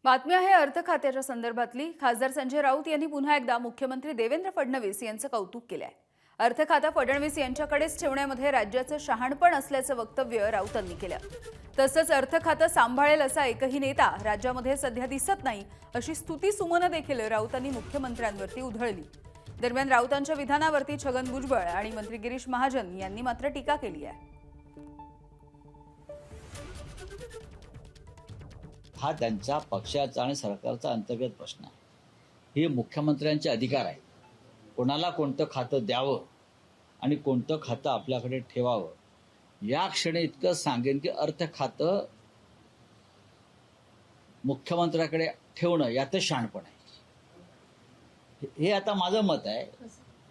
बातमी आहे अर्थ खात्याच्या संदर्भातली। खासदार संजय राऊत यांनी पुन्हा एकदा मुख्यमंत्री देवेंद्र फडणवीस यांचं कौतुक केलंय। अर्थ खाता फडणवीस यांच्याकडेच ठेवण्यामध्ये राज्याचं शहाणपण असल्याचं वक्तव्य राऊतांनी केलं। तसंच अर्थ खातं सांभाळेल असा एकही नेता राज्यामध्ये सध्या दिसत नाही अशी स्तुतीसुमनं देखील राऊतांनी मुख्यमंत्र्यांवरती उधळली। दरम्यान राऊतांच्या विधानावरती छगन भुजबळ आणि मंत्री गिरीश महाजन यांनी मात्र टीका केली आहे। हा त्यांच्या पक्षाचा आणि सरकारचा अंतर्गत प्रश्न आहे। हे मुख्यमंत्र्यांचे अधिकार आहे, कोणाला कोणतं खातं द्यावं आणि कोणतं खातं आपल्याकडे ठेवावं। या क्षणी इतकं सांगेन की अर्थ खातं मुख्यमंत्र्याकडे ठेवणं यातच शहाणपण आहे। हे आता माझं मत आहे,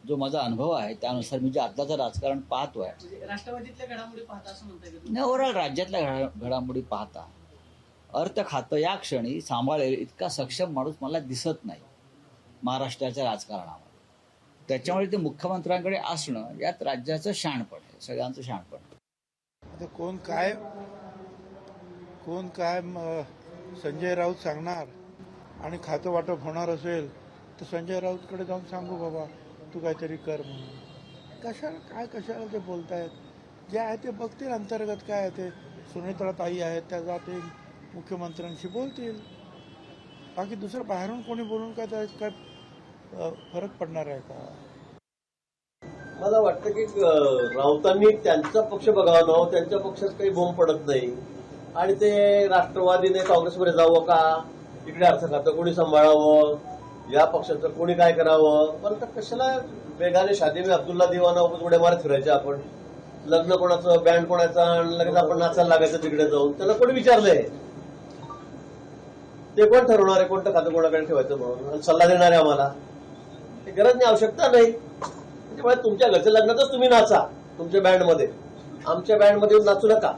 जो माझा अनुभव आहे त्यानुसार मी जे आताचं राजकारण पाहतोय, राष्ट्रवादीतल्या घडामोडी पाहता असं म्हणता येईल। नाही, ओव्हरऑल राज्यातल्या घडामोडी पाहता अर्थ खातं या क्षणी सांभाळेल इतका सक्षम माणूस मला दिसत नाही महाराष्ट्राच्या राजकारणामध्ये। त्याच्यामुळे ते मुख्यमंत्र्यांकडे असणं यात राज्याचं शहाणपण आहे, सगळ्यांचं शहाणपण आहे। आता कोण काय संजय राऊत सांगणार आणि खातं वाटप होणार असेल तर संजय राऊतकडे जाऊन सांगू बाबा तू काहीतरी कर म्हणून। कशाला ते बोलतायत? जे आहे ते बघतील अंतर्गत काय आहे ते। सुनेत्रा ताई आहेत, त्या जातील मुख्यमंत्र्यांशी बोलतील। बाकी दुसरं बाहेरून कोणी बोलून काय फरक पडणार आहे का? मला वाटतं की राऊतांनी त्यांचा पक्ष बघावा, त्यांच्या पक्षात काही बोंब पडत नाही आणि ते राष्ट्रवादीने काँग्रेसमध्ये जावं का, इकडे अर्थ खातं कोणी सांभाळावं, या पक्षाचं कोणी काय करावं। पण तर कशाला वेगाने शादी में अब्दुल्ला दिवाना उड्या मारत फिरायचे आपण। लग्न कोणाचं, बँड कोणाचा, आणि लगेच आपण नाचायला लागायचं तिकडे जाऊन। त्याला कोणी विचारलंय? ते कोण ठरवणार आहे कोणतं खातं कोणाकडे ठेवायचं म्हणून? सल्ला देणार आहे आम्हाला? गरज नाही, आवश्यकता नाही। त्यामुळे तुमच्या घरच्या लग्नातच तुम्ही नाचा तुमच्या बँडमध्ये, आमच्या बँडमध्ये येऊन नाचू नका।